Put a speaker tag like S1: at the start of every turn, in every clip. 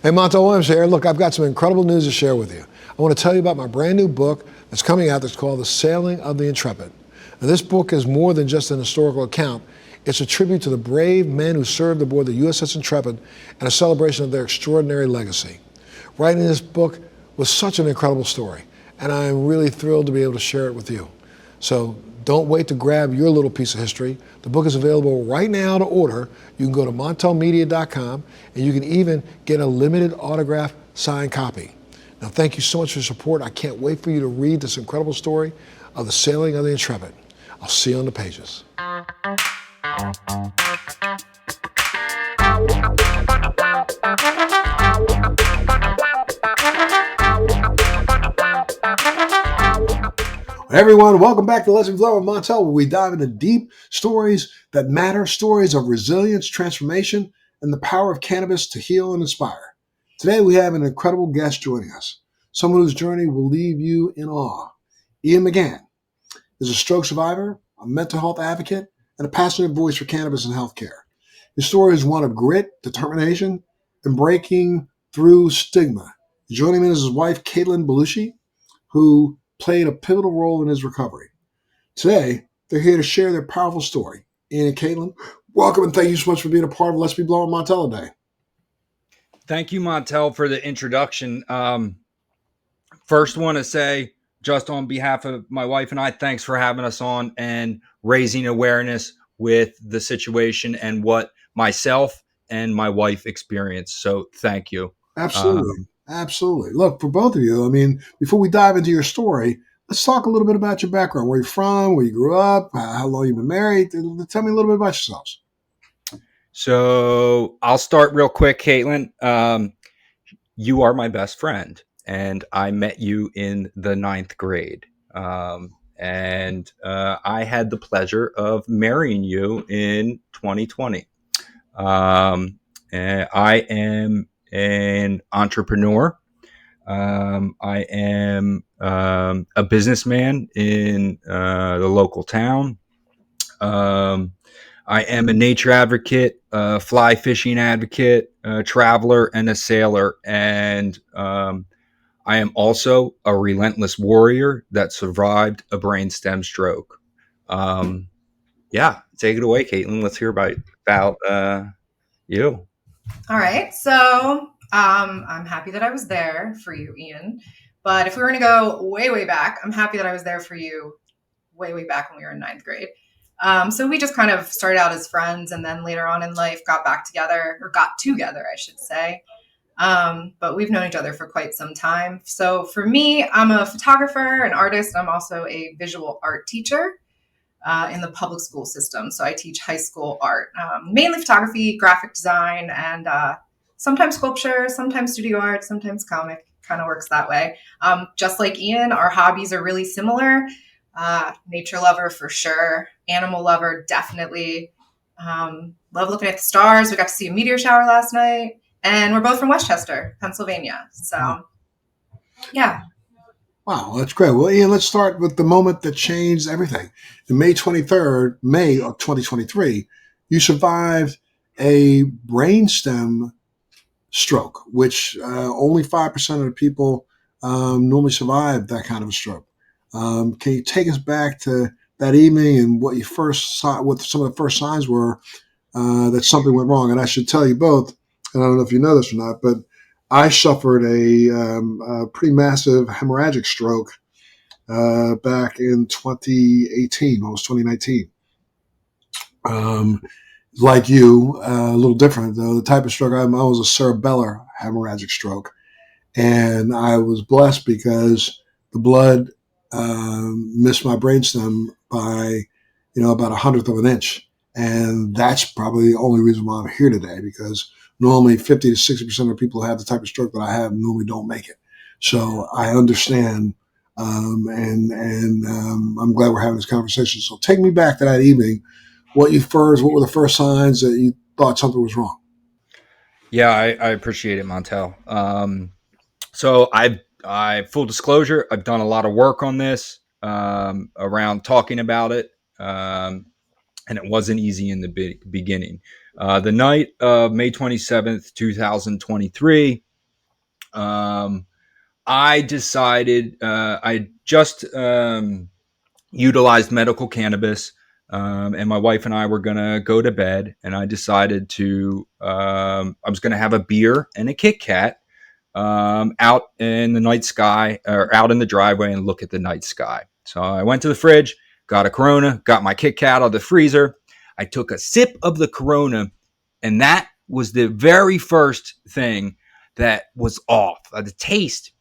S1: Hey, Montel Williams here. Look, I've got some incredible news to share with you. I want to tell you about my brand new book that's coming out that's called The Sailing of the Intrepid. Now, this book is more than just an historical account. It's a tribute to the brave men who served aboard the USS Intrepid and a celebration of their extraordinary legacy. Writing this book was such an incredible story, and I'm really thrilled to be able to share it with you. So don't wait to grab your little piece of history. The book is available right now to order. You can go to montelmedia.com, and you can even get a limited autograph signed copy. Now, thank you so much for your support. I can't wait for you to read this incredible story of the sailing of the Intrepid. I'll see you on the pages. Everyone, welcome back to Let's Be Blunt with Montel, where we dive into deep stories that matter, stories of resilience, transformation, and the power of cannabis to heal and inspire. Today, we have an incredible guest joining us, someone whose journey will leave you in awe. Ian McGann is a stroke survivor, a mental health advocate, and a passionate voice for cannabis and healthcare. His story is one of grit, determination, and breaking through stigma. Joining me is his wife, Bellucci, who played a pivotal role in his recovery. Today, they're here to share their powerful story. Ian and Caitlin, welcome and thank you so much for being a part of Let's Be Blunt with Montel today.
S2: Thank you, Montel, for the introduction. First, want to say, just on behalf of my wife and I, thanks for having us on and raising awareness with the situation and what myself and my wife experienced. So thank you.
S1: Absolutely. Absolutely. Look, for both of you, I mean, before we dive into your story, let's talk a little bit about your background, where you're from, where you grew up, how long you've been married. Tell me a little bit about yourselves.
S2: So I'll start real quick, Caitlin. You are my best friend, and I met you in the 9th grade. And I had the pleasure of marrying you in 2020. And I am an entrepreneur. I am a businessman in the local town. I am a nature advocate, fly fishing advocate, a traveler, and a sailor. And I am also a relentless warrior that survived a brainstem stroke. Yeah, take it away, Caitlin. Let's hear about you.
S3: All right. So I'm happy that I was there for you, Ian. But if we were going to go way, way back, I'm happy that I was there for you way, way back when we were in 9th grade. So we just kind of started out as friends and then later on in life got together, I should say. But we've known each other for quite some time. So for me, I'm a photographer, an artist. I'm also a visual art teacher in the public school system. So I teach high school art, mainly photography, graphic design, and sometimes sculpture, sometimes studio art, sometimes comic. Kind of works that way. Just like Ian, our hobbies are really similar. Nature lover for sure. Animal lover, definitely. Love looking at the stars. We got to see a meteor shower last night. And we're both from Westchester, Pennsylvania. So, yeah.
S1: Wow, that's great. Well, Ian, let's start with the moment that changed everything. In May of 2023, you survived a brainstem stroke, which only 5% of the people normally survive that kind of a stroke. Can you take us back to that evening and what you first saw, what some of the first signs were that something went wrong? And I should tell you both, and I don't know if you know this or not, but I suffered a pretty massive hemorrhagic stroke back in 2018, almost 2019. Like you, a little different though. The type of stroke I was a cerebellar hemorrhagic stroke, and I was blessed because the blood missed my brainstem by, about 1/100th of an inch, and that's probably the only reason why I'm here today. Because normally 50 to 60% of people who have the type of stroke that I have normally don't make it. So I understand, and I'm glad we're having this conversation. So take me back to that evening. What were the first signs that you thought something was wrong?
S2: Yeah, I appreciate it, Montel. So full disclosure, I've done a lot of work on this around talking about it, and it wasn't easy in the beginning. The night of May 27th, 2023, I decided I just utilized medical cannabis, and my wife and I were gonna go to bed, and I decided to I was gonna have a beer and a Kit Kat out in the night sky or out in the driveway and look at the night sky. So I went to the fridge, got a Corona, got my Kit Kat out of the freezer. I took a sip of the Corona, and that was the very first thing that was off. The taste,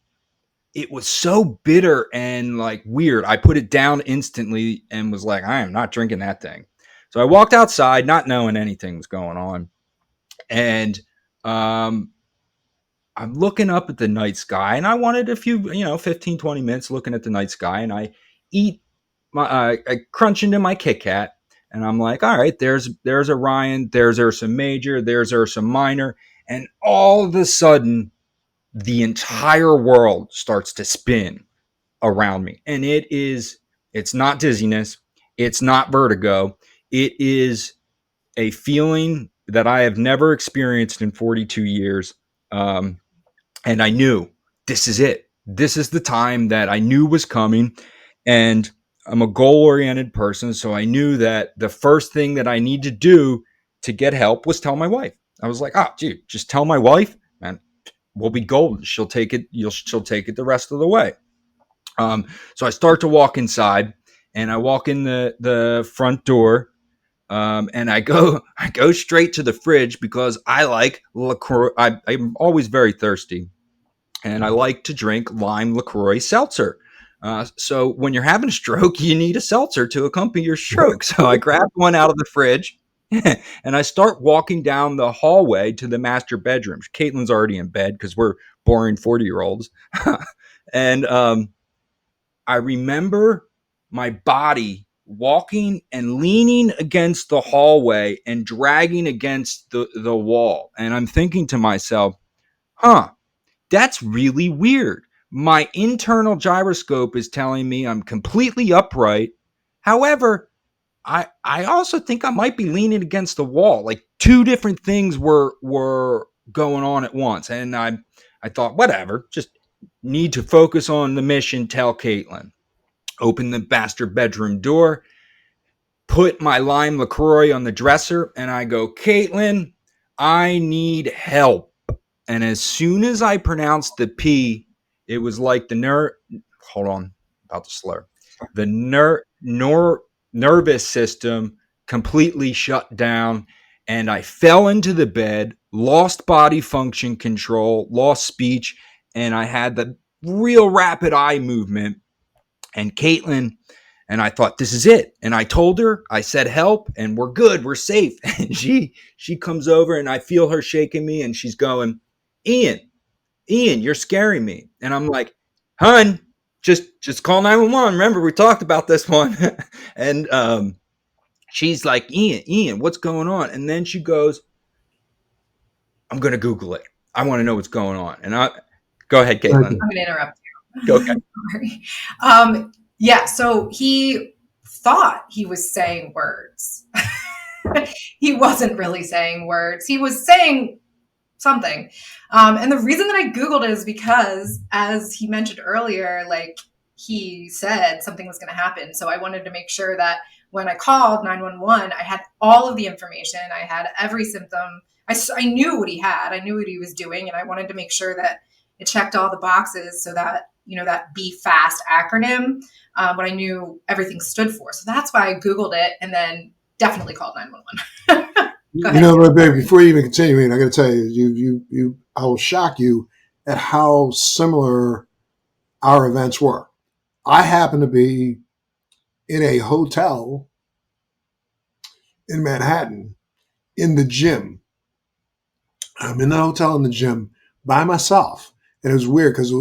S2: it was so bitter and like weird. I put it down instantly and was like, I am not drinking that thing. So I walked outside, not knowing anything was going on. And I'm looking up at the night sky, and I wanted a few, 15, 20 minutes looking at the night sky. And I eat I crunch into my Kit Kat, and I'm like, all right, there's Orion, there's Ursa Major, there's Ursa Minor. And all of a sudden, the entire world starts to spin around me. And it's not dizziness, it's not vertigo, it is a feeling that I have never experienced in 42 years. And I knew this is it. This is the time that I knew was coming. And I'm a goal oriented person. So I knew that the first thing that I need to do to get help was tell my wife. I was like, dude, just tell my wife, and we'll be golden. She'll take it. She'll take it the rest of the way. So I start to walk inside, and I walk in the front door, and I go straight to the fridge because I like LaCroix. I'm always very thirsty, and I like to drink lime LaCroix seltzer. So when you're having a stroke, you need a seltzer to accompany your stroke. So I grabbed one out of the fridge, and I start walking down the hallway to the master bedroom. Caitlin's already in bed because we're boring 40-year-olds. And I remember my body walking and leaning against the hallway and dragging against the wall. And I'm thinking to myself, that's really weird. My internal gyroscope is telling me I'm completely upright. However, I also think I might be leaning against the wall. Like two different things were going on at once. And I thought, whatever, just need to focus on the mission, tell Caitlin. Open the master bedroom door, put my lime LaCroix on the dresser, and I go, Caitlin, I need help. And as soon as I pronounced the P, it was like hold on, about to slur. The nervous system completely shut down, and I fell into the bed, lost body function control, lost speech, and I had the real rapid eye movement. And Caitlin, and I thought, this is it. And I told her, I said, help, and we're good, we're safe. And she comes over, and I feel her shaking me, and she's going, Ian, you're scaring me. And I'm like, hun, just call 911. Remember, we talked about this one. And she's like, Ian, what's going on? And then she goes, I'm going to Google it. I want to know what's going on. And go ahead, Caitlin.
S3: I'm going to interrupt
S2: you. Okay.
S3: Sorry. Yeah, so he thought he was saying words. He wasn't really saying words. He was saying something. And the reason that I Googled it is because, as he mentioned earlier, like he said something was going to happen. So I wanted to make sure that when I called 911, I had all of the information. I had every symptom. I knew what he had. I knew what he was doing. And I wanted to make sure that it checked all the boxes so that, that Be Fast acronym, what I knew everything stood for. So that's why I Googled it and then definitely called 911.
S1: But babe, before you even continue, I got to tell you, I will shock you at how similar our events were. I happened to be in a hotel in Manhattan in the gym. I'm in the hotel in the gym by myself. And it was weird because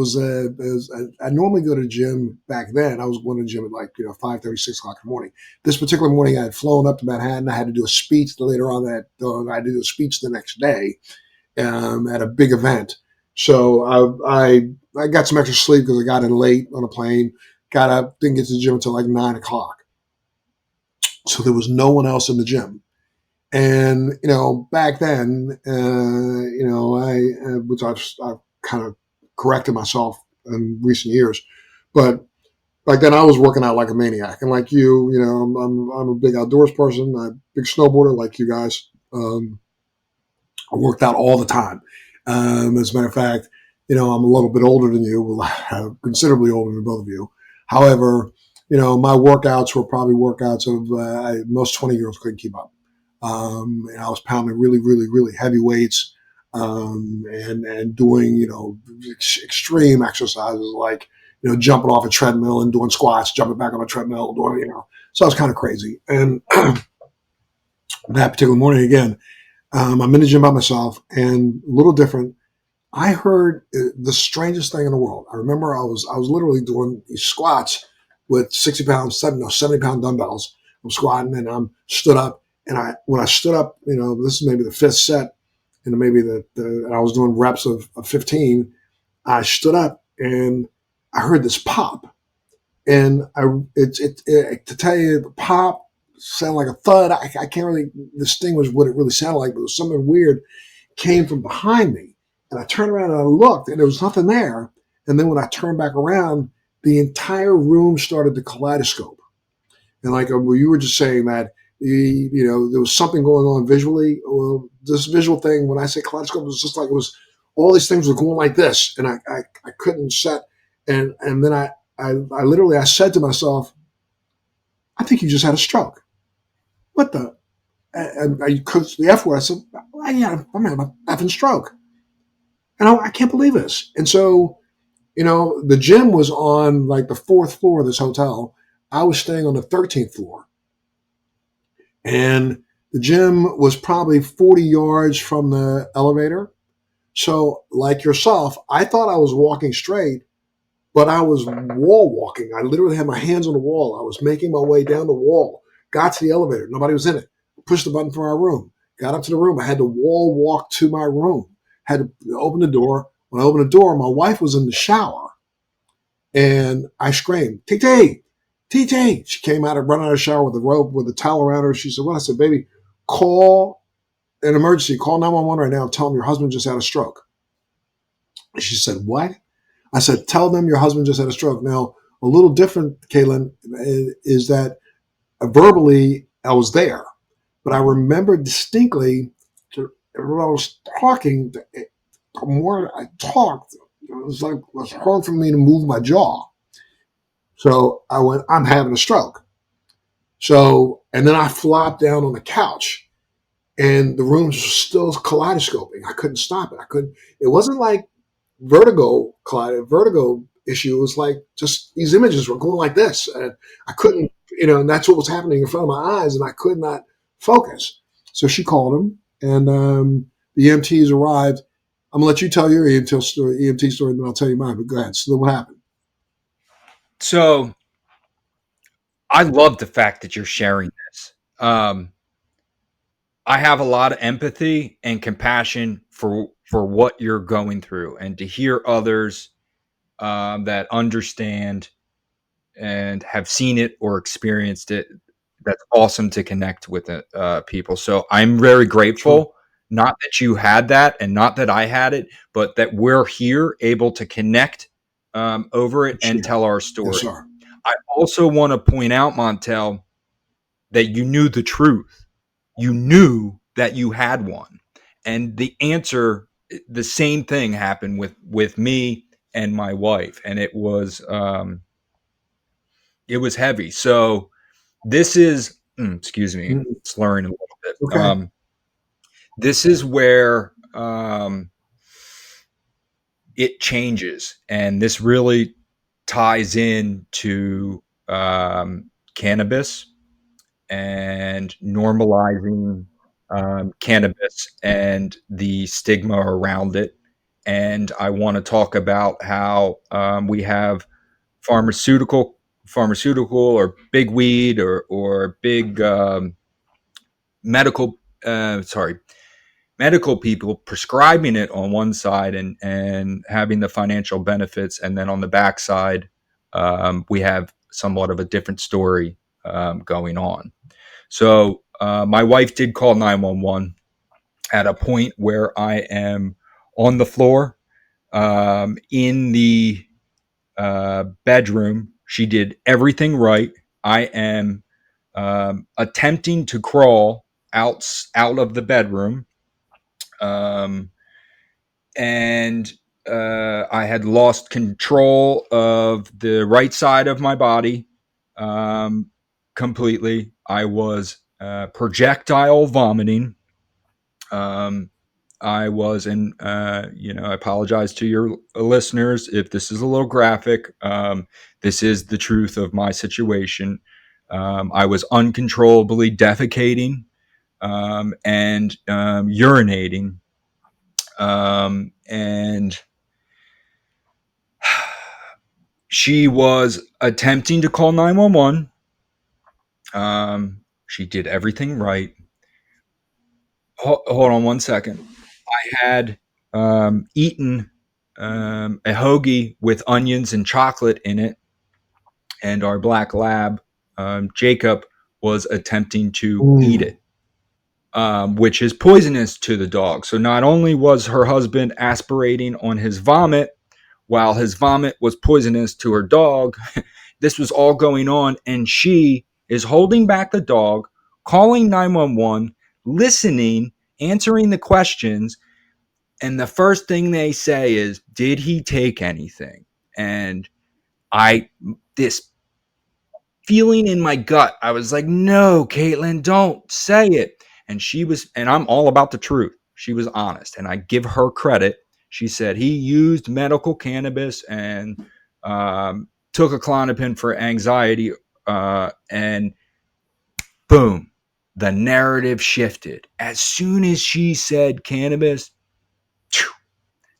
S1: I normally go to the gym back then. I was going to the gym at like, 5:30, 6 o'clock in the morning. This particular morning, I had flown up to Manhattan. I had to do a speech later on I had to do a speech the next day at a big event. So I got some extra sleep because I got in late on a plane, got up, didn't get to the gym until like 9 o'clock. So there was no one else in the gym. And, back then, which I've kind of corrected myself in recent years. But back then I was working out like a maniac. And like you, I'm a big outdoors person. I'm a big snowboarder like you guys. I worked out all the time. As a matter of fact, I'm a little bit older than you, well, considerably older than both of you. However, my workouts were probably workouts of most 20-year-olds couldn't keep up. And I was pounding really, really, really heavy weights and doing, extreme exercises like, jumping off a treadmill and doing squats, jumping back on a treadmill, So I was kind of crazy. And that particular morning, again, I'm in the gym by myself, and a little different. I heard the strangest thing in the world. I remember I was literally doing these squats with 70-pound dumbbells. I'm squatting and I'm stood up. And when I stood up, this is maybe the fifth set, and maybe I was doing reps of 15. I stood up and I heard this pop, and to tell you, the pop sounded like a thud. I can't really distinguish what it really sounded like, but it was something weird came from behind me. And I turned around and I looked, and there was nothing there. And then when I turned back around, the entire room started to kaleidoscope. And like well, you were just saying that, there was something going on visually. Well, this visual thing, when I say kaleidoscope, it was just like it was all these things were going like this, and I couldn't set. And then I literally said to myself, I think you just had a stroke. What the? And I coached the F word. I said, well, yeah, I'm having an effing stroke. And I can't believe this. And so, the gym was on like the 4th floor of this hotel. I was staying on the 13th floor. And the gym was probably 40 yards from the elevator. So like yourself, I thought I was walking straight, but I was wall walking. I literally had my hands on the wall. I was making my way down the wall, got to the elevator. Nobody was in it. Pushed the button for our room, got up to the room. I had to wall walk to my room, had to open the door. When I opened the door, my wife was in the shower, and I screamed, TT, TT. She came out and running out of the shower with a rope, with a towel around her. She said, what? I said, baby, call an emergency. Call 911 right now and tell them your husband just had a stroke. And she said, what? I said, tell them your husband just had a stroke. Now, a little different, Caitlin, is that verbally I was there. But I remember distinctly when I was talking, the more I talked, it was hard for me to move my jaw. So I went, I'm having a stroke. So, and then I flopped down on the couch, and the room was still kaleidoscoping. I couldn't stop it. It wasn't like vertigo issue. It was like just these images were going like this. And I couldn't, and that's what was happening in front of my eyes, and I could not focus. So she called him, and the EMTs arrived. I'm gonna let you tell your EMT story, and then I'll tell you mine. But go ahead. So then what happened?
S2: So I love the fact that you're sharing this. I have a lot of empathy and compassion for what you're going through, and to hear others that understand and have seen it or experienced it. That's awesome to connect with people. So I'm very grateful,
S1: Sure.
S2: not that you had that and not that I had it, but that we're here able to connect over it and tell our story.
S1: Yes, sir.
S2: I also want to point out, Montel, that you knew the truth. You knew that you had one. And the answer, the same thing happened with me and my wife. And it was heavy. So this is, excuse me, slurring a little bit.
S1: Okay.
S2: This is where it changes. And this really ties in to cannabis and normalizing cannabis and the stigma around it. And I want to talk about how we have pharmaceutical or big weed or big medical medical people prescribing it on one side and having the financial benefits, and then on the backside we have somewhat of a different story going on. So my wife did call 911 at a point where I am on the floor. in the bedroom. She did everything right. I am attempting to crawl out of the bedroom, and I had lost control of the right side of my body completely. I was projectile vomiting. I was in, I apologize to your listeners if this is a little graphic. This is the truth of my situation. I was uncontrollably defecating and urinating. And she was attempting to call 911. She did everything right. Hold on one second. I had eaten a hoagie with onions and chocolate in it, and our black lab, Jacob, was attempting to eat it, which is poisonous to the dog. So not only was her husband aspirating on his vomit, while his vomit was poisonous to her dog, this was all going on, and she is holding back the dog, calling 911, listening, answering the questions, and the first thing they say is, "Did he take anything?" And this feeling in my gut, I was like, "No, Caitlin, don't say it." And I'm all about the truth. She was honest, and I give her credit. She said he used medical cannabis and took a Klonopin for anxiety, and boom, the narrative shifted. As soon as she said cannabis,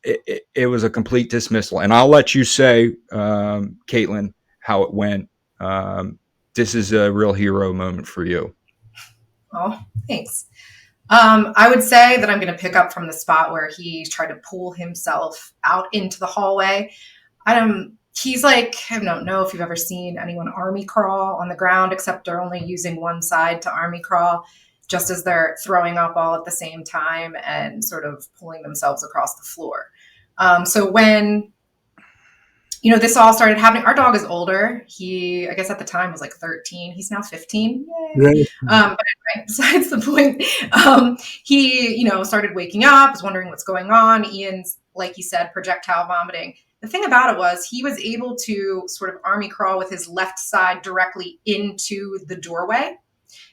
S2: it was a complete dismissal. And I'll let you say, Caitlin, how it went. This is a real hero moment for you.
S3: Oh, thanks. I would say that I'm going to pick up from the spot where he tried to pull himself out into the hallway. He's like, I don't know if you've ever seen anyone army crawl on the ground, except they're only using one side to army crawl, just as they're throwing up all at the same time and sort of pulling themselves across the floor. So when, this all started happening, our dog is older. He, I guess at the time was like 13. He's now 15. Yay. But anyway, besides the point, he, started waking up, was wondering what's going on. Ian's, like he said, projectile vomiting. The thing about it was he was able to sort of army crawl with his left side directly into the doorway.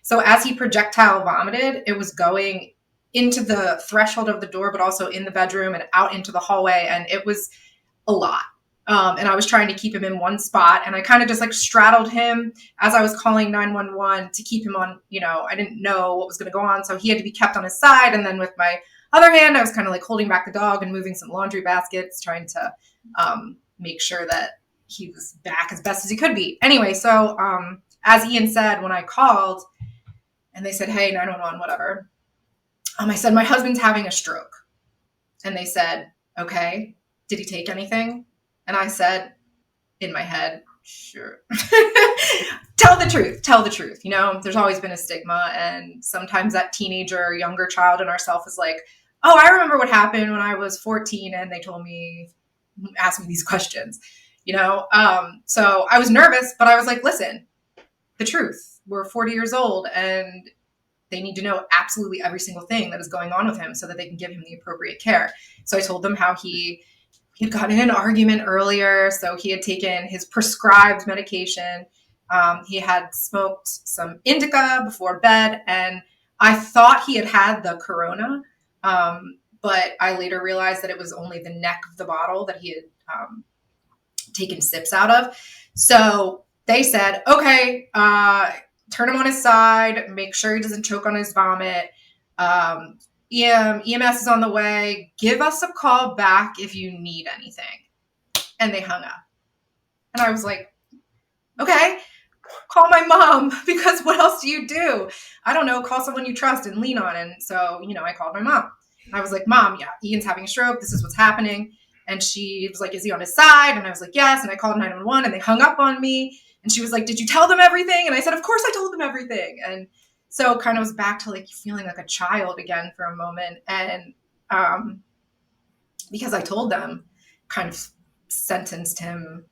S3: So as he projectile vomited, it was going into the threshold of the door, but also in the bedroom and out into the hallway. And it was a lot. And I was trying to keep him in one spot, and I kind of just like straddled him as I was calling 911 to keep him on, I didn't know what was going to go on. So he had to be kept on his side. And then with my other hand, I was kind of like holding back the dog and moving some laundry baskets, trying to make sure that he was back as best as he could be. Anyway, so as Ian said, when I called and they said, "Hey, 911, whatever," I said, "My husband's having a stroke." And they said, "Okay, did he take anything?" And I said in my head, "Sure." Tell the truth. There's always been a stigma. And sometimes that teenager or younger child in ourself is like, "Oh, I remember what happened when I was 14 and they asked me these questions." So I was nervous, but I was like, listen, the truth. We're 40 years old and they need to know absolutely every single thing that is going on with him so that they can give him the appropriate care. So I told them how he had gotten in an argument earlier. So he had taken his prescribed medication. He had smoked some indica before bed. And I thought he had the corona. But I later realized that it was only the neck of the bottle that he had taken sips out of. So they said, "Okay, turn him on his side, make sure he doesn't choke on his vomit. EMS is on the way. Give us a call back if you need anything." And they hung up. And I was like, "Okay, call my mom, because what else do you do? I don't know, call someone you trust and lean on." And so, I called my mom. And I was like, "Mom, yeah, Ian's having a stroke. This is what's happening." And she was like, "Is he on his side?" And I was like, "Yes." And I called 911 and they hung up on me. And she was like, "Did you tell them everything?" And I said, "Of course I told them everything." And so kind of was back to like feeling like a child again for a moment. And because I told them. kind of sentenced him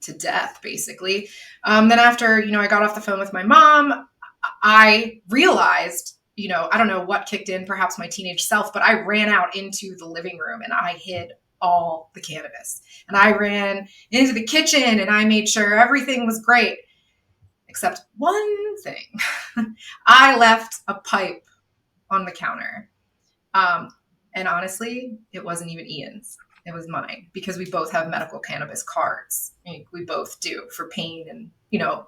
S3: to death, basically. Then after, I got off the phone with my mom, I realized, I don't know what kicked in, perhaps my teenage self, but I ran out into the living room and I hid all the cannabis. And I ran into the kitchen and I made sure everything was great, except one thing. I left a pipe on the counter. And honestly, it wasn't even Ian's. It was mine, because we both have medical cannabis cards. We both do, for pain and,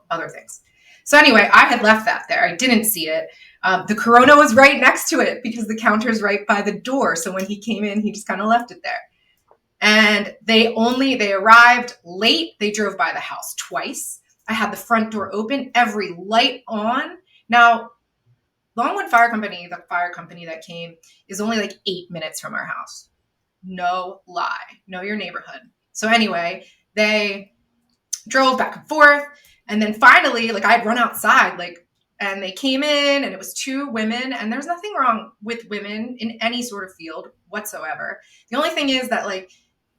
S3: other things. So anyway, I had left that there. I didn't see it. The Corona was right next to it because the counter's right by the door. So when he came in, he just kind of left it there. And they arrived late. They drove by the house twice. I had the front door open, every light on. Now, Longwood Fire Company, the fire company that came, is only like 8 minutes from our house. No lie. Know your neighborhood. So anyway, they drove back and forth. And then finally, I'd run outside, and they came in, and it was 2 women. And there's nothing wrong with women in any sort of field whatsoever. The only thing is that,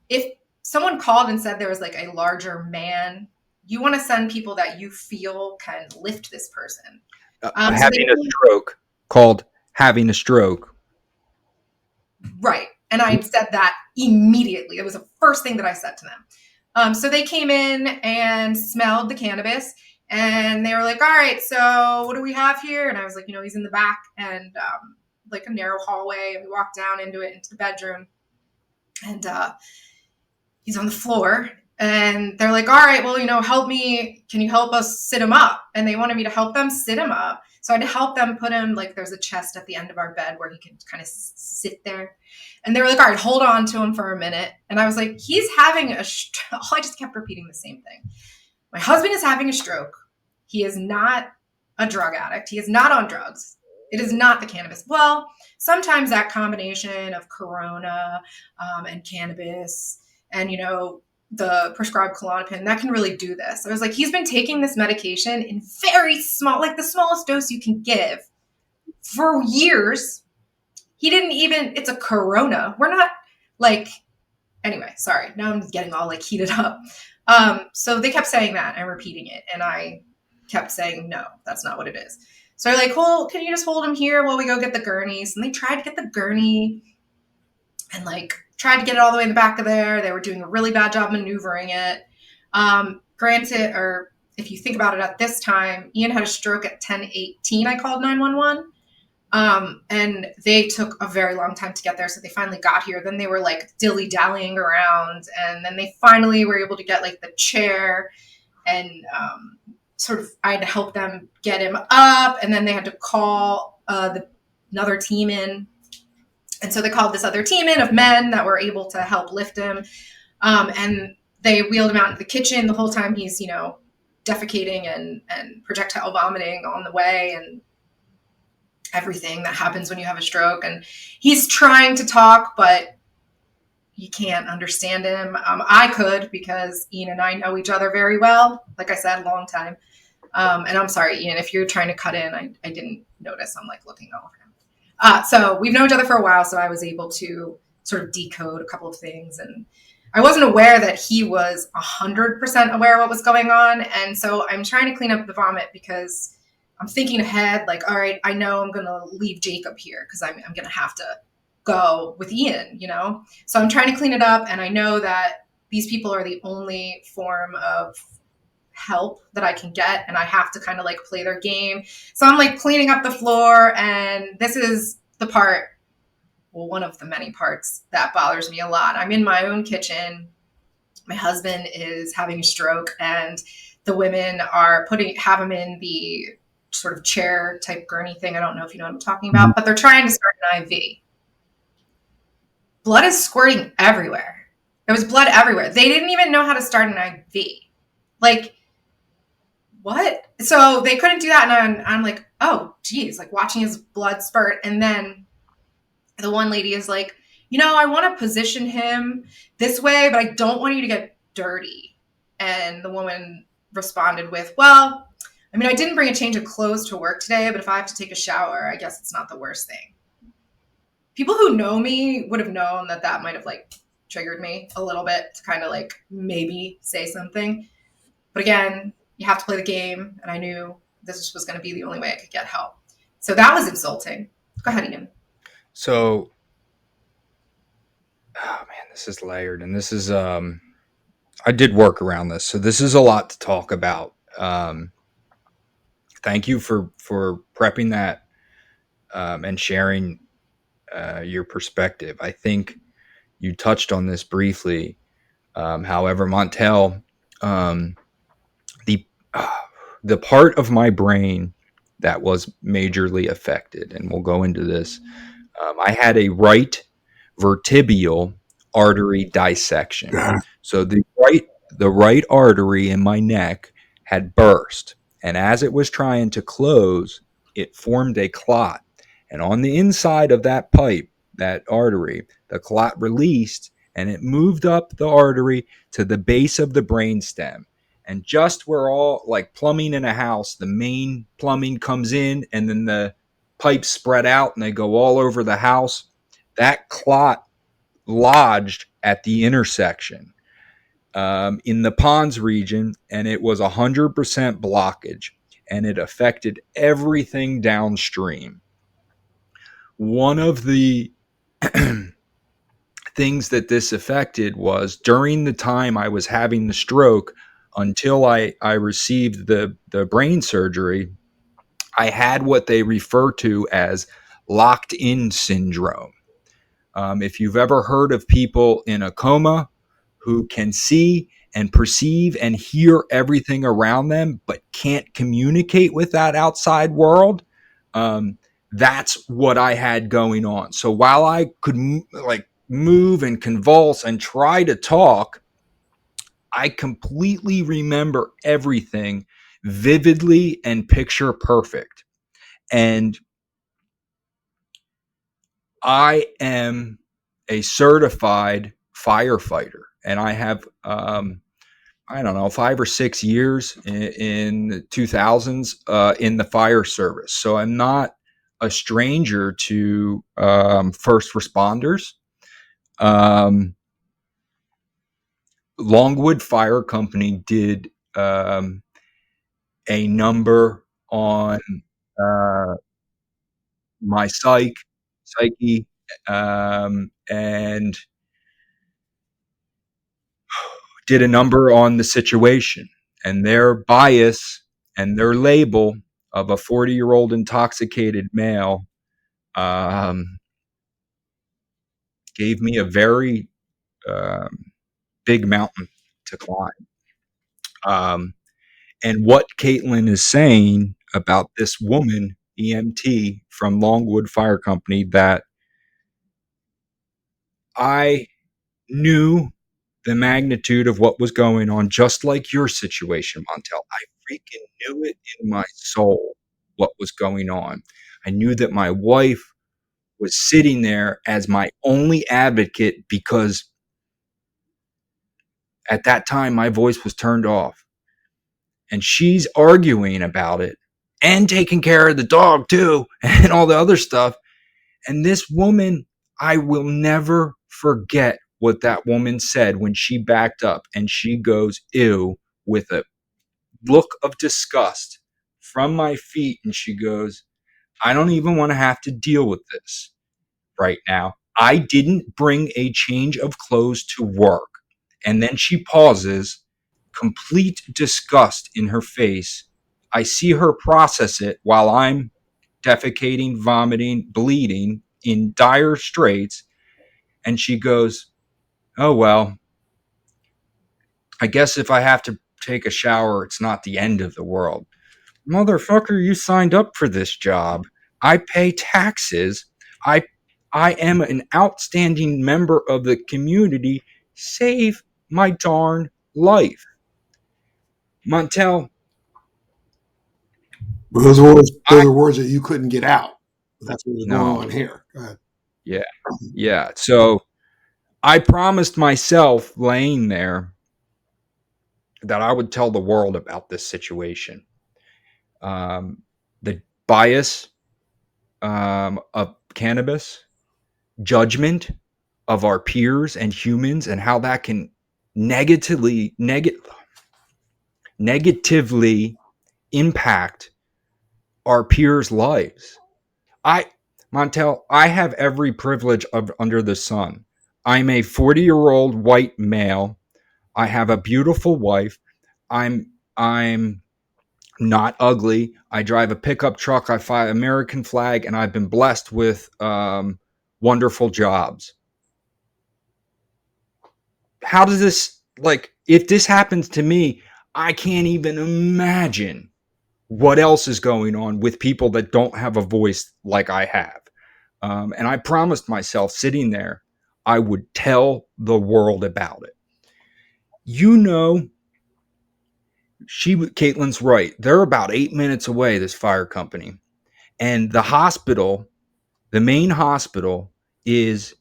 S3: if someone called and said there was a larger man, you want to send people that you feel can lift this person.
S2: Having a stroke, called having a stroke.
S3: Right. And I said that immediately. It was the first thing that I said to them. So they came in and smelled the cannabis, and they were like, all right, so what do we have here? And I was like, he's in the back, and a narrow hallway. And we walked down into the bedroom, and he's on the floor. And they're like, all right, well, help me. Can you help us sit him up? And they wanted me to help them sit him up. So I had to help them put him, there's a chest at the end of our bed where he could kind of sit there. And they were like, all right, hold on to him for a minute. And I was like, he's having I just kept repeating the same thing. My husband is having a stroke. He is not a drug addict. He is not on drugs. It is not the cannabis. Well, sometimes that combination of Corona and cannabis and, the prescribed Klonopin, that can really do this. I was like, he's been taking this medication in very small, the smallest dose you can give for years. He didn't even, it's a Corona. We're not anyway, sorry. Now I'm getting all heated up. So they kept saying that and repeating it. And I kept saying, no, that's not what it is. So they're like, well, can you just hold him here while we go get the gurneys? And they tried to get the gurney and tried to get it all the way in the back of there. They were doing a really bad job maneuvering it. Granted, or if you think about it at this time, Ian had a stroke at 10:18. I called 911. And they took a very long time to get there. So they finally got here. Then they were dilly-dallying around. And then they finally were able to get the chair and I had to help them get him up. And then they had to call another team in. And so they called this other team in of men that were able to help lift him. And they wheeled him out into the kitchen the whole time he's, defecating and projectile vomiting on the way and everything that happens when you have a stroke. And he's trying to talk, but you can't understand him. I could, because Ian and I know each other very well. Like I said, a long time. And I'm sorry, Ian, if you're trying to cut in, I didn't notice. I'm looking over him. So we've known each other for a while, so I was able to sort of decode a couple of things. And I wasn't aware that he was 100% aware of what was going on. And so I'm trying to clean up the vomit because I'm thinking ahead, all right, I know I'm going to leave Jacob here because I'm going to have to go with Ian, So I'm trying to clean it up. And I know that these people are the only form of help that I can get, and I have to kind of play their game. So I'm cleaning up the floor, and this is the part, well, one of the many parts that bothers me a lot. I'm in my own kitchen. My husband is having a stroke, and the women have him in the sort of chair type gurney thing. I don't know if you know what I'm talking about, but they're trying to start an IV. Blood is squirting everywhere. There was blood everywhere. They didn't even know how to start an IV. What? So they couldn't do that. And I'm like, oh, geez, watching his blood spurt. And then the one lady is like, I want to position him this way, but I don't want you to get dirty. And the woman responded with, well, I didn't bring a change of clothes to work today, but if I have to take a shower, I guess it's not the worst thing. People who know me would have known that might have triggered me a little bit to kind of like maybe say something. But again, you have to play the game, and I knew this was going to be the only way I could get help. So that was insulting. Go ahead, Ian.
S2: So, oh man, this is layered, and this is I did work around this, so this is a lot to talk about. Thank you for prepping that and sharing your perspective. I think you touched on this briefly. However, Montel, um, the the part of my brain that was majorly affected, and we'll go into this. I had a right vertebral artery dissection. So the right artery in my neck had burst, and as it was trying to close, it formed a clot. And on the inside of that pipe, that artery, the clot released and it moved up the artery to the base of the brainstem. And just where all like plumbing in a house, the main plumbing comes in and then the pipes spread out and they go all over the house. That clot lodged at the intersection in the Pons region, and it was 100% blockage, and it affected everything downstream. One of the things that this affected was during the time I was having the stroke until I received the brain surgery, I had what they refer to as locked in syndrome. If you've ever heard of people in a coma who can see and perceive and hear everything around them, but can't communicate with that outside world, that's what I had going on. So while I could move and convulse and try to talk, I completely remember everything vividly and picture perfect. And I am a certified firefighter, and I have, I don't know, 5 or 6 years in the 2000s in the fire service. So I'm not a stranger to first responders. Longwood Fire Company did a number on uh, my psyche, and did a number on the situation and their bias and their label of a 40-year-old intoxicated male gave me a very um, big mountain to climb. And what Caitlin is saying about this woman, EMT from Longwood Fire Company, that I knew the magnitude of what was going on, just like your situation, Montel. I freaking knew it in my soul what was going on. I knew that my wife was sitting there as my only advocate because at that time my voice was turned off. And she's arguing about it and taking care of the dog too and all the other stuff. And this woman, I will never forget what that woman said when she backed up and she goes, ew, with a look of disgust from my feet. And she goes, I don't even want to have to deal with this right now. I didn't bring a change of clothes to work. And then she pauses, complete disgust in her face. I see her process it while I'm defecating, vomiting, bleeding in dire straits. And she goes, oh, well, I guess if I have to take a shower, it's not the end of the world. Motherfucker, you signed up for this job. I pay taxes. I I am an outstanding member of the community. Save my darn life. Montel,
S1: But those
S2: I
S1: are words that you couldn't get out. That's what was going
S2: no.
S1: on here. Go ahead.
S2: Yeah. Yeah. So I promised myself laying there that I would tell the world about this situation. The bias of cannabis, judgment, of our peers and humans, and how that can negatively impact our peers' lives. Montel, I have every privilege of under the sun. I'm a 40-year-old white male. I have a beautiful wife. I'm not ugly. I drive a pickup truck. I fly American flag, and I've been blessed with wonderful jobs. How does this, like, if this happens to me, I can't even imagine what else is going on with people that don't have a voice like I have. And I promised myself sitting there, I would tell the world about it. You know, Caitlin's right. They're about 8 minutes away, this fire company. And the hospital, the main hospital, is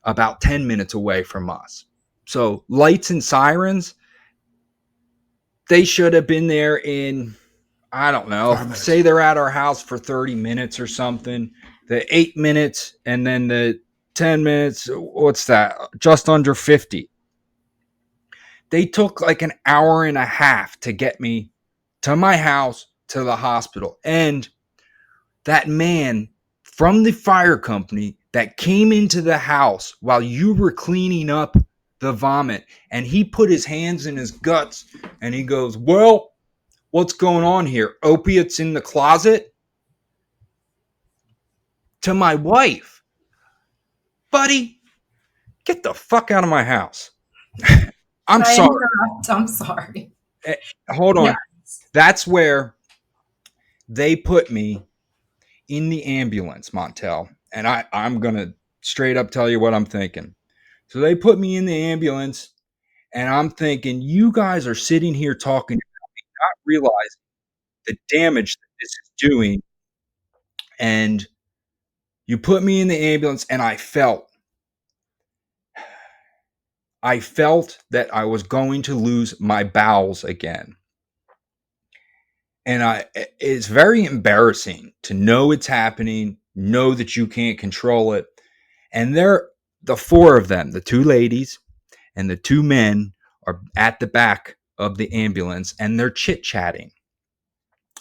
S2: about 10 minutes away from us. So lights and sirens, they should have been there in, I don't know, say they're at our house for 30 minutes or something. The 8 minutes and then the 10 minutes, what's that? Just under 50. They took like an hour and a half to get me to my house to the hospital. And that man from the fire company that came into the house while you were cleaning up the vomit, and he put his hands in his guts and he goes, well, what's going on here? Opiates in the closet? To my wife, buddy, get the fuck out of my house. I'm sorry.
S3: I'm sorry.
S2: Hold on.
S3: Yes.
S2: That's where they put me in the ambulance, Montel. And I'm going to straight up tell you what I'm thinking. So they put me in the ambulance, and I'm thinking, you guys are sitting here talking about me, not realizing the damage that this is doing. And you put me in the ambulance, and I felt that I was going to lose my bowels again. And it's very embarrassing to know it's happening, know that you can't control it. And the four of them, the two ladies and the two men, are at the back of the ambulance, and they're chit-chatting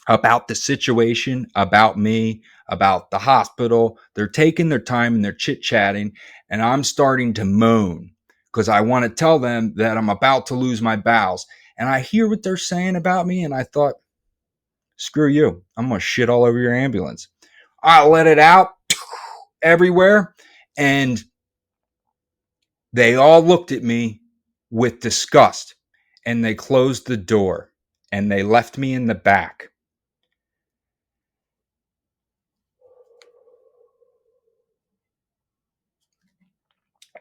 S2: about the situation, about me, about the hospital. They're taking their time and they're chit-chatting, and I'm starting to moan because I want to tell them that I'm about to lose my bowels. And I hear what they're saying about me, and I thought, screw you. I'm going to shit all over your ambulance. I let it out everywhere, and they all looked at me with disgust, and they closed the door, and they left me in the back.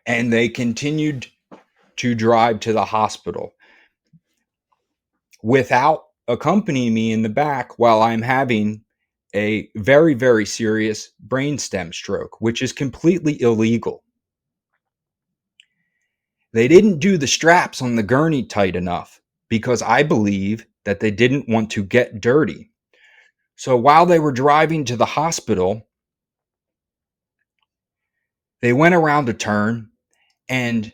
S2: And they continued to drive to the hospital without accompanying me in the back while I'm having a very, very serious brainstem stroke, which is completely illegal. They didn't do the straps on the gurney tight enough because I believe that they didn't want to get dirty. So while they were driving to the hospital, they went around a turn, and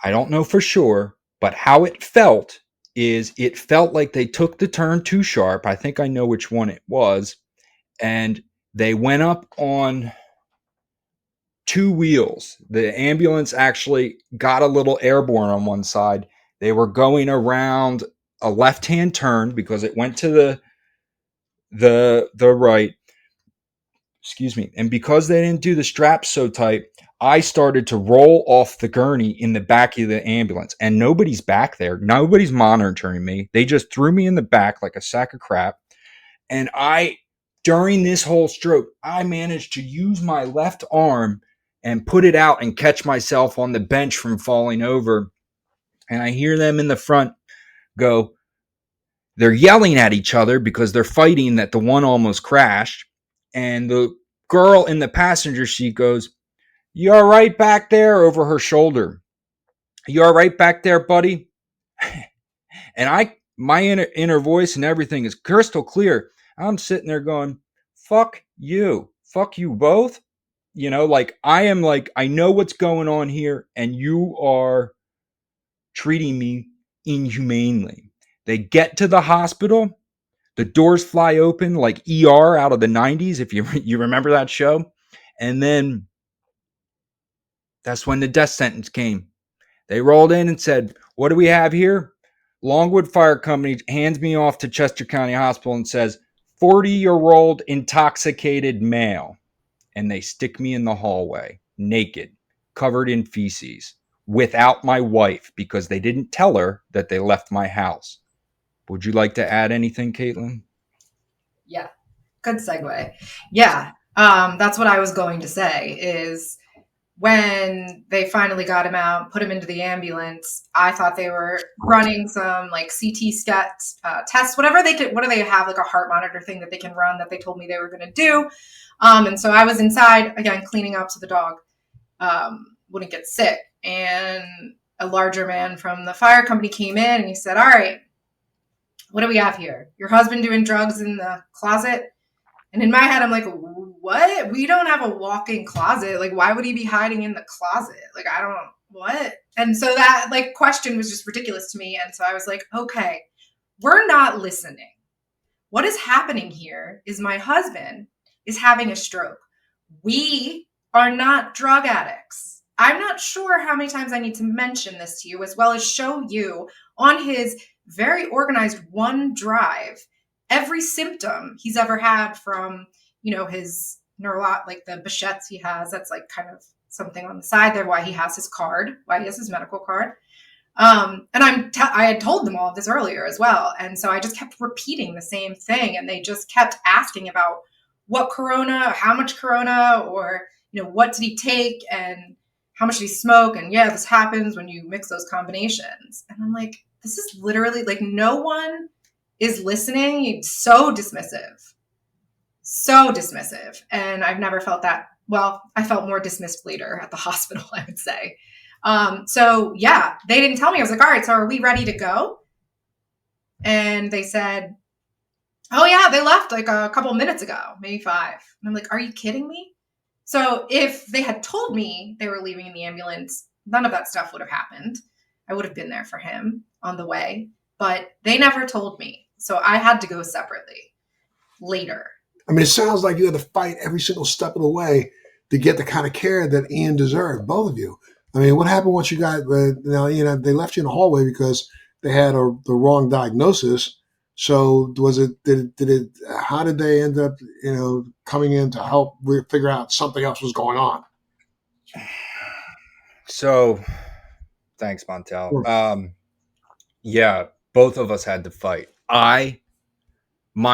S2: I don't know for sure, but how it felt is it felt like they took the turn too sharp. I think I know which one it was. And they went up on two wheels. The ambulance actually got a little airborne on one side. They were going around a left-hand turn because it went to the right. Excuse me. And because they didn't do the straps so tight, I started to roll off the gurney in the back of the ambulance, and nobody's back there. Nobody's monitoring me. They just threw me in the back like a sack of crap. And during this whole stroke, I managed to use my left arm and put it out and catch myself on the bench from falling over. And I hear them in the front go, they're yelling at each other because they're fighting that the one almost crashed. And the girl in the passenger seat goes, "You all right back there?" over her shoulder. "You all right back there, buddy?" And my inner voice and everything is crystal clear. I'm sitting there going, fuck you both. You know, like I am like, I know what's going on here, and you are treating me inhumanely. They get to the hospital, the doors fly open like ER out of the 90s, if you remember that show. And then that's when the death sentence came. They rolled in and said, "What do we have here?" Longwood Fire Company hands me off to Chester County Hospital and says, 40-year-old intoxicated male. And they stick me in the hallway, naked, covered in feces, without my wife, because they didn't tell her that they left my house. Would you like to add anything, Caitlin?
S3: Yeah, good segue. Yeah, that's what I was going to say is when they finally got him out, put him into the ambulance, I thought they were running some like CT tests, whatever they could. What do they have, like a heart monitor thing that they can run that they told me they were going to do? And so I was inside again cleaning up so the dog wouldn't get sick. And a larger man from the fire company came in and he said, "All right, what do we have here? Your husband doing drugs in the closet?" And in my head, I'm like, what? We don't have a walk-in closet. Like, why would he be hiding in the closet? Like, I don't, what? And so that like question was just ridiculous to me. And so I was like, okay, we're not listening. What is happening here is my husband is having a stroke. We are not drug addicts. I'm not sure how many times I need to mention this to you, as well as show you on his very organized OneDrive every symptom he's ever had from, his like the Behçet's he has. That's like kind of something on the side there, why he has his card, why he has his medical card. And I had told them all of this earlier as well. And so I just kept repeating the same thing. And they just kept asking about what Corona, how much Corona, or, what did he take and how much did he smoke? And yeah, this happens when you mix those combinations. And I'm like, this is literally like no one is listening. It's so dismissive. And I've never felt that. Well, I felt more dismissed later at the hospital, I would say. So yeah, they didn't tell me. I was like, all right, so are we ready to go? And they said, oh yeah, they left like a couple minutes ago, maybe 5. And I'm like, are you kidding me? So if they had told me they were leaving in the ambulance, none of that stuff would have happened. I would have been there for him on the way, but they never told me. So I had to go separately later.
S1: I mean, it sounds like you had to fight every single step of the way to get the kind of care that Ian deserved, both of you. I mean, what happened once you got, they left you in the hallway because they had the wrong diagnosis. So how did they end up, coming in to help figure out something else was going on?
S2: So thanks, Montel.
S1: Sure.
S2: Yeah, both of us had to fight. My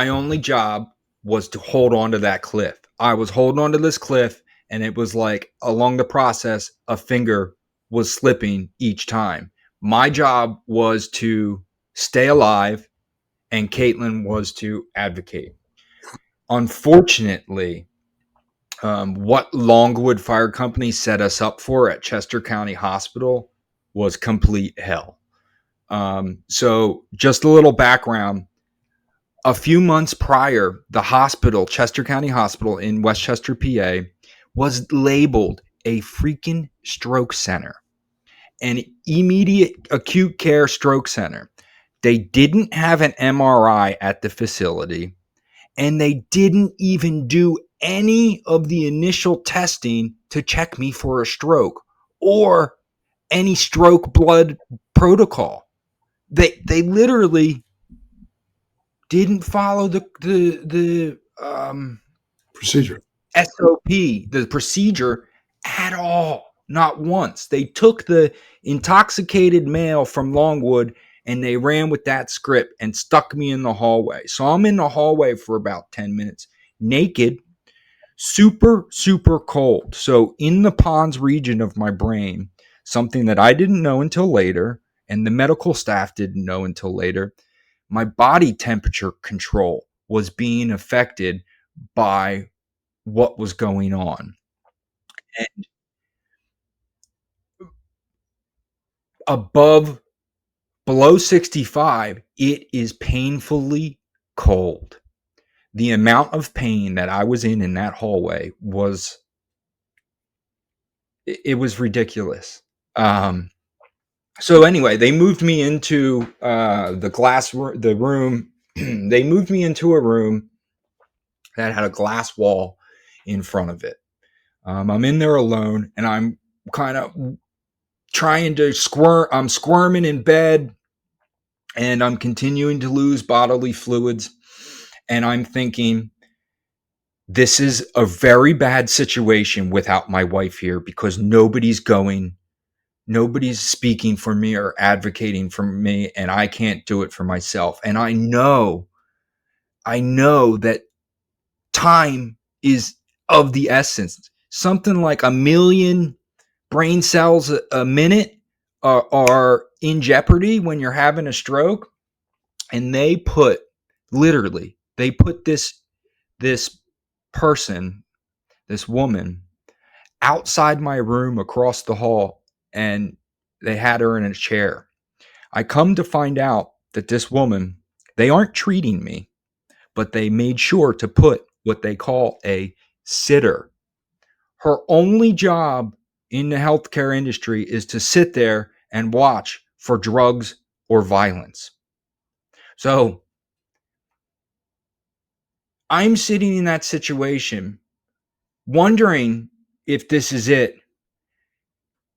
S2: only job was to hold on to that cliff. I was holding on to this cliff, and it was like along the process, a finger was slipping each time. My job was to stay alive, and Caitlin was to advocate. Unfortunately, what Longwood Fire Company set us up for at Chester County Hospital was complete hell. So just a little background. A few months prior, the hospital, Chester County Hospital in Westchester, PA, was labeled a freaking stroke center, an immediate acute care stroke center. They didn't have an MRI at the facility, and they didn't even do any of the initial testing to check me for a stroke or any stroke blood protocol. They literally didn't follow the
S1: Procedure.
S2: SOP, the procedure at all. Not once. They took the intoxicated male from Longwood and they ran with that script and stuck me in the hallway. So I'm in the hallway for about 10 minutes, naked, super, super cold. So in the pons region of my brain, something that I didn't know until later, and the medical staff didn't know until later, my body temperature control was being affected by what was going on. And below 65, it is painfully cold. The amount of pain that I was in that hallway was it was ridiculous. So anyway, they moved me into the room. They moved me into a room that had a glass wall in front of it. I'm in there alone, and I'm kind of trying to squirm. I'm squirming in bed, and I'm continuing to lose bodily fluids. And I'm thinking, this is a very bad situation without my wife here, because nobody's speaking for me or advocating for me, and I can't do it for myself. And I know that time is of the essence. Something like 1 million brain cells a minute are in jeopardy when you're having a stroke. And they put this person, this woman, outside my room across the hall, and they had her in a chair. I come to find out that this woman, they aren't treating me, but they made sure to put what they call a sitter. Her only job in the healthcare industry is to sit there and watch for drugs or violence. So I'm sitting in that situation, wondering if this is it,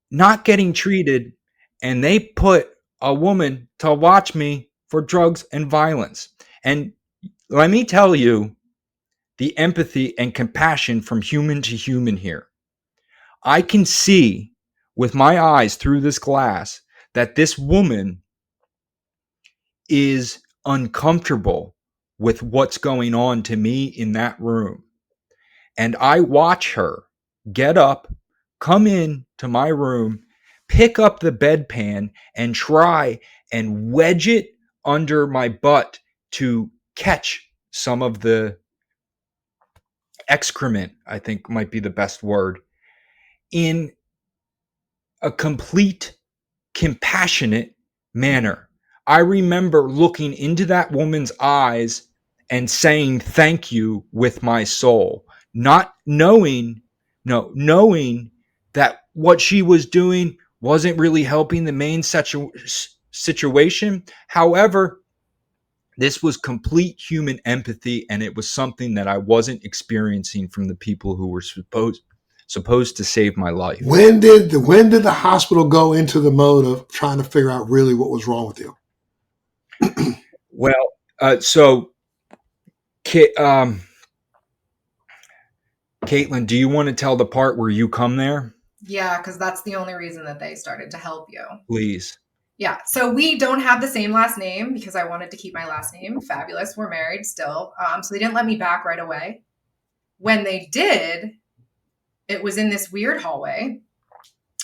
S2: not getting treated, and they put a woman to watch me for drugs and violence. And let me tell you the empathy and compassion from human to human here. I can see with my eyes through this glass that this woman is uncomfortable with what's going on to me in that room. And I watch her get up, come in to my room, pick up the bedpan, and try and wedge it under my butt to catch some of the excrement, I think might be the best word, in a complete compassionate manner. I remember looking into that woman's eyes and saying thank you with my soul, not knowing that what she was doing wasn't really helping the main situation. However, this was complete human empathy, and it was something that I wasn't experiencing from the people who were supposed to save my life.
S1: When did the hospital go into the mode of trying to figure out really what was wrong with you?
S2: Well, so Caitlin, do you want to tell the part where you come there?
S3: Yeah, because that's the only reason that they started to help you.
S2: Please.
S3: Yeah, so we don't have the same last name because I wanted to keep my last name. Fabulous. We're married still. So they didn't let me back right away. When they did, it was in this weird hallway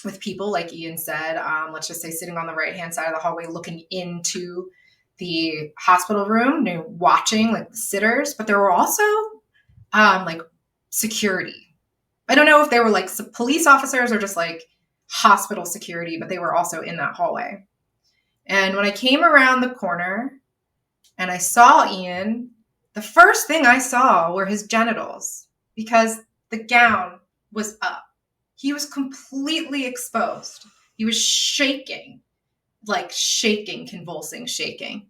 S3: with people, like Ian said, let's just say sitting on the right-hand side of the hallway looking into the hospital room, watching like the sitters. But there were also like security. I don't know if they were like police officers or just like hospital security, but they were also in that hallway. And when I came around the corner and I saw Ian, the first thing I saw were his genitals because the gown was up. He was completely exposed. He was shaking, like shaking, convulsing, shaking.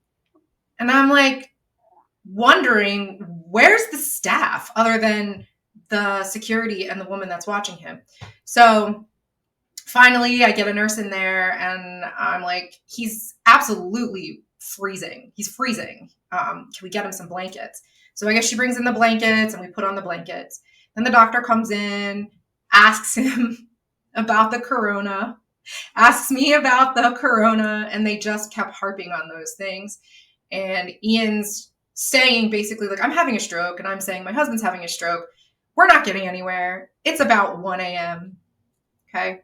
S3: And I'm like wondering, where's the staff other than the security and the woman that's watching him? So finally, I get a nurse in there and I'm like, he's absolutely freezing. He's freezing. Can we get him some blankets? So I guess she brings in the blankets and we put on the blankets. Then the doctor comes in, asks him about the corona, asks me about the corona, and they just kept harping on those things. And Ian's saying basically, like, I'm having a stroke, and I'm saying my husband's having a stroke. We're not getting anywhere. It's about 1 a.m. Okay.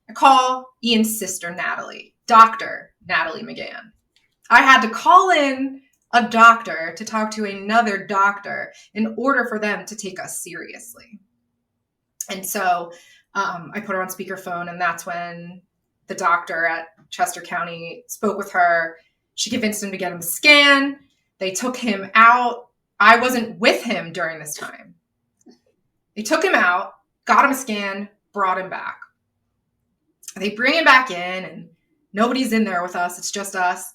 S3: I call Ian's sister, Natalie, Dr. Natalie McGann. I had to call in a doctor to talk to another doctor in order for them to take us seriously. And so I put her on speakerphone, and that's when the doctor at Chester County spoke with her. She convinced him to get him a scan. They took him out. I wasn't with him during this time. They took him out, got him a scan, brought him back. They bring him back in, and nobody's in there with us. It's just us.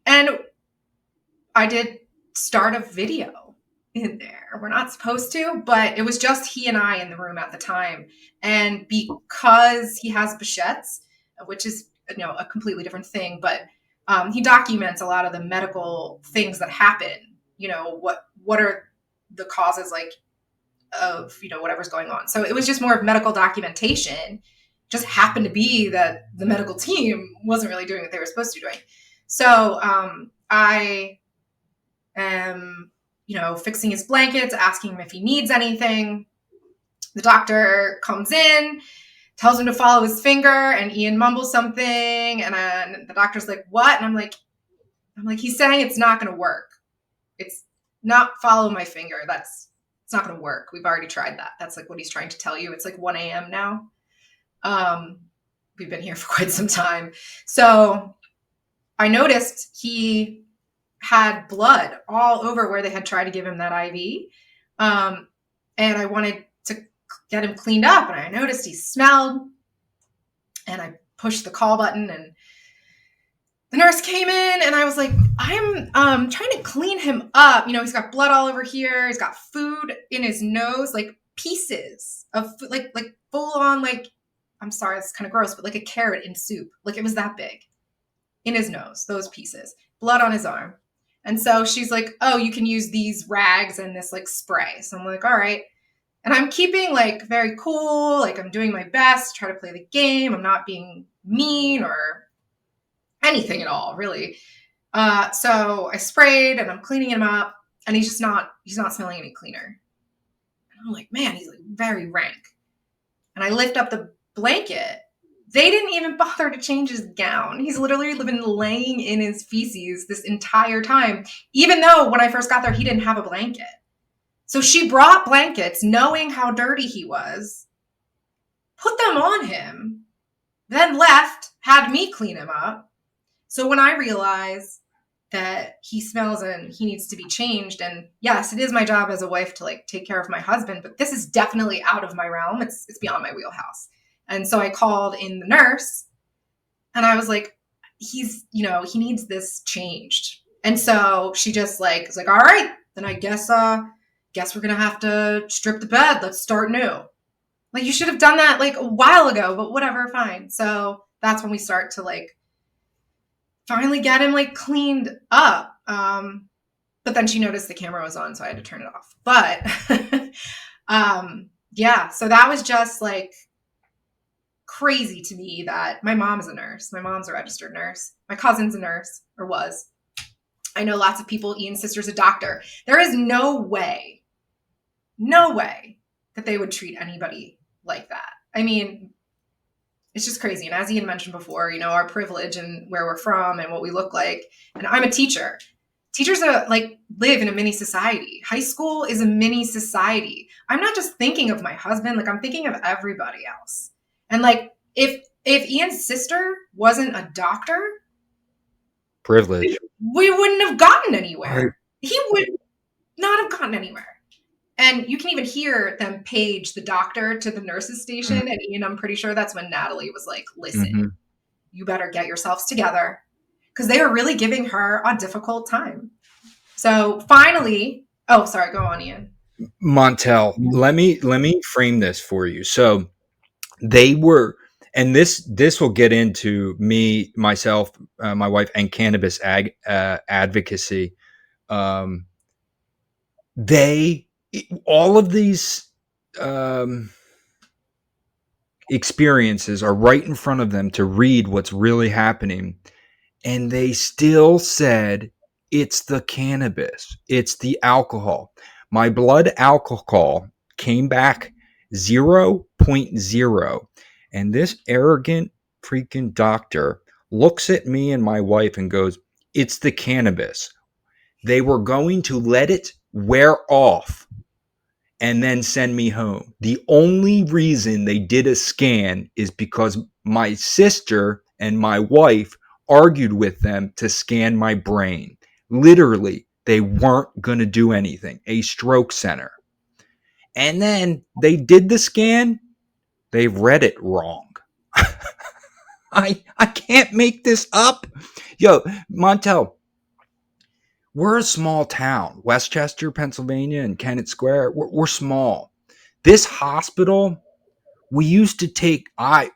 S3: And I did start a video in there. We're not supposed to, but it was just he and I in the room at the time. And because he has Behçet's, which is, you know, a completely different thing, but he documents a lot of the medical things that happen. You know, what are the causes, like, of, you know, whatever's going on. So it was just more of medical documentation. Just happened to be that the medical team wasn't really doing what they were supposed to be doing. So I am, you know, fixing his blankets, asking him if he needs anything. The doctor comes in, tells him to follow his finger, and Ian mumbles something, and the doctor's like, what? And I'm like, he's saying it's not going to work. It's not follow my finger. It's not going to work. We've already tried that. That's like what he's trying to tell you. It's like 1 a.m. now. We've been here for quite some time. So I noticed he had blood all over where they had tried to give him that IV. And I wanted to get him cleaned up, and I noticed he smelled, and I pushed the call button, and the nurse came in, and I was like, I'm trying to clean him up. You know, he's got blood all over here. He's got food in his nose, like pieces of food, like full on, like, I'm sorry, it's kind of gross, but like a carrot in soup. Like, it was that big in his nose, those pieces, blood on his arm. And so she's like, oh, you can use these rags and this like spray. So I'm like, all right. And I'm keeping like very cool. Like, I'm doing my best to try to play the game. I'm not being mean or anything at all, really. So I sprayed, and I'm cleaning him up, and he's not smelling any cleaner. And I'm like, man, he's like very rank. And I lift up the blanket. They didn't even bother to change his gown. He's literally been laying in his feces this entire time, even though when I first got there, he didn't have a blanket. So she brought blankets, knowing how dirty he was, put them on him, then left, had me clean him up. So when I realized that he smells and he needs to be changed, and yes, it is my job as a wife to like take care of my husband, but this is definitely out of my realm. It's beyond my wheelhouse. And so I called in the nurse, and I was like, he's, you know, he needs this changed. And so she just like, was like, all right, then I guess we're going to have to strip the bed. Let's start new. Like, you should have done that like a while ago, but whatever, fine. So that's when we start to like finally get him like cleaned up. But then she noticed the camera was on, so I had to turn it off. But yeah, so that was just like crazy to me that my mom's a nurse. My mom's a registered nurse. My cousin's a nurse, or was. I know lots of people. Ian's sister's a doctor. There is no way that they would treat anybody like that. I mean, it's just crazy. And as Ian mentioned before, you know, our privilege and where we're from and what we look like. And I'm a teacher. Teachers like live in a mini society. High school is a mini society. I'm not just thinking of my husband. Like, I'm thinking of everybody else. And like, if Ian's sister wasn't a doctor,
S2: Privilege.
S3: we wouldn't have gotten anywhere. Right. He would not have gotten anywhere. And you can even hear them page the doctor to the nurse's station. Mm-hmm. And Ian, I'm pretty sure that's when Natalie was like, listen, you better get yourselves together. Because they were really giving her a difficult time. So finally, oh, sorry, go on, Ian.
S2: Montel, let me frame this for you. So they were, and this will get into me, myself, my wife, and Cannabis Advocacy. All of these experiences are right in front of them to read what's really happening. And they still said, it's the cannabis, it's the alcohol. My blood alcohol came back 0.0. And this arrogant freaking doctor looks at me and my wife and goes, it's the cannabis. They were going to let it wear off and then send me home. The only reason they did a scan is because my sister and my wife argued with them to scan my brain. Literally, they weren't going to do anything. A stroke center. And then they did the scan. They read it wrong. I can't make this up. Yo, Montel, we're a small town, Westchester, Pennsylvania, and Kennett Square. We're small. This hospital, we used to take, I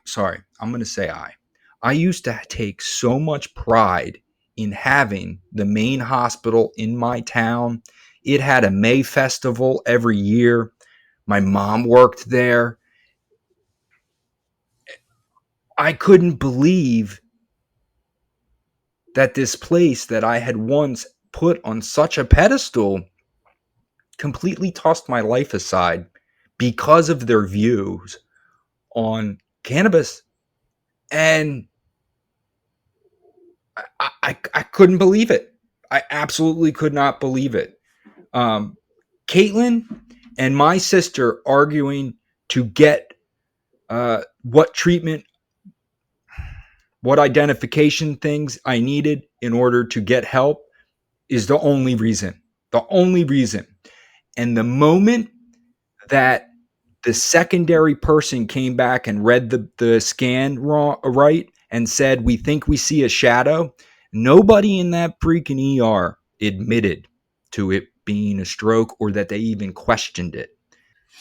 S2: used to take so much pride in having the main hospital in my town. It had a May festival every year. My mom worked there. I couldn't believe that this place that I had once put on such a pedestal completely tossed my life aside because of their views on cannabis. And I couldn't believe it. I absolutely could not believe it. Caitlin and my sister arguing to get what treatment, what identification things I needed in order to get help is the only reason. The only reason. And the moment that the secondary person came back and read the scan right and said, we think we see a shadow, nobody in that freaking ER admitted to it being a stroke or that they even questioned it.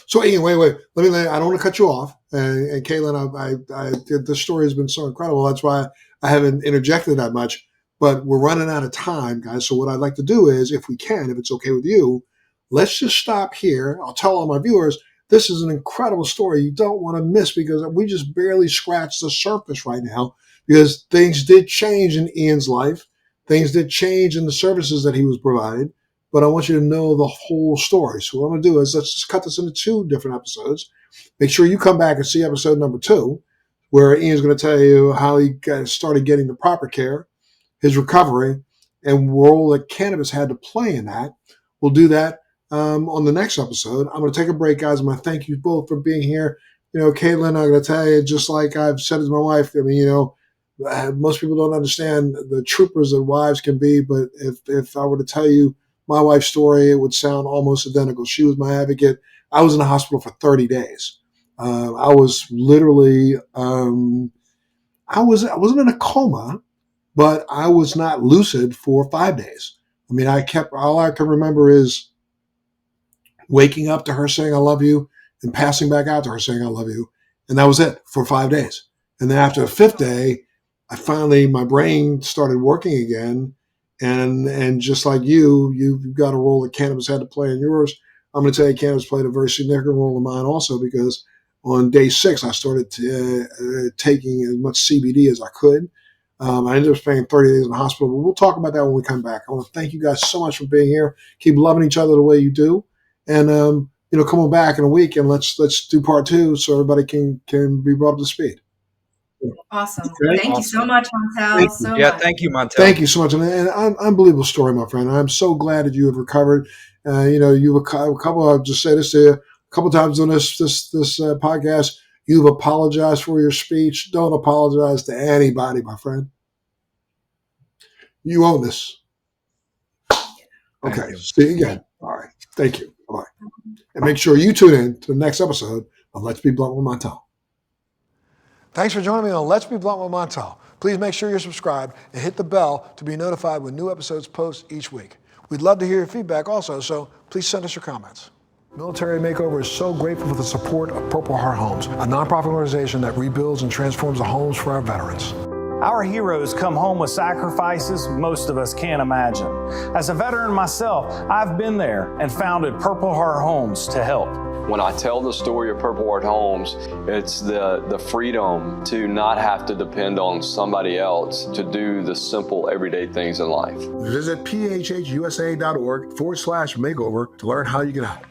S1: So Ian, wait. I don't want to cut you off. And Caitlin, this story has been so incredible. That's why I haven't interjected that much. But we're running out of time, guys. So what I'd like to do is, if we can, if it's okay with you, let's just stop here. I'll tell all my viewers, this is an incredible story you don't want to miss, because we just barely scratched the surface right now, because things did change in Ian's life. Things did change in the services that he was provided. But I want you to know the whole story. So what I'm going to do is let's just cut this into 2 different episodes. Make sure you come back and see episode number 2, where Ian's going to tell you how he started getting the proper care, his recovery, and role that cannabis had to play in that. We'll do that on the next episode. I'm going to take a break, guys. I'm going to thank you both for being here. You know, Caitlin, I'm going to tell you, just like I've said to my wife, I mean, you know, most people don't understand the troopers that wives can be, but if I were to tell you my wife's story, it would sound almost identical. She was my advocate. I was in the hospital for 30 days. I was literally, I wasn't in a coma, but I was not lucid for 5 days. I mean, all I can remember is waking up to her saying, I love you, and passing back out to her saying, I love you. And that was it for 5 days. And then after the 5th day, my brain started working again. And just like you've got a role that cannabis had to play in yours. I'm going to tell you, cannabis played a very significant role in mine also, because on day 6, I started taking as much CBD as I could. I ended up spending 30 days in the hospital, but we'll talk about that when we come back. I want to thank you guys so much for being here. Keep loving each other the way you do. And, come on back in a week and let's do part 2 so everybody can be brought up to speed.
S3: Awesome.
S1: Okay.
S3: Thank you so much, Montel.
S2: Thank you, Montel.
S1: Thank you so much. And unbelievable story, my friend. I'm so glad that you have recovered. You have a couple, I'll just say this to you, a couple times on this podcast, you've apologized for your speech. Don't apologize to anybody, my friend. You own this. Okay. See you again. All right. Thank you. Bye-bye. And make sure you tune in to the next episode of Let's Be Blunt with Montel. Thanks for joining me on Let's Be Blunt with Montel. Please make sure you're subscribed and hit the bell to be notified when new episodes post each week. We'd love to hear your feedback also, so please send us your comments. Military Makeover is so grateful for the support of Purple Heart Homes, a nonprofit organization that rebuilds and transforms the homes for our veterans.
S4: Our heroes come home with sacrifices most of us can't imagine. As a veteran myself, I've been there and founded Purple Heart Homes to help.
S5: When I tell the story of Purple Heart Homes, it's the freedom to not have to depend on somebody else to do the simple everyday things in life.
S1: Visit phhusa.org/makeover to learn how you can help.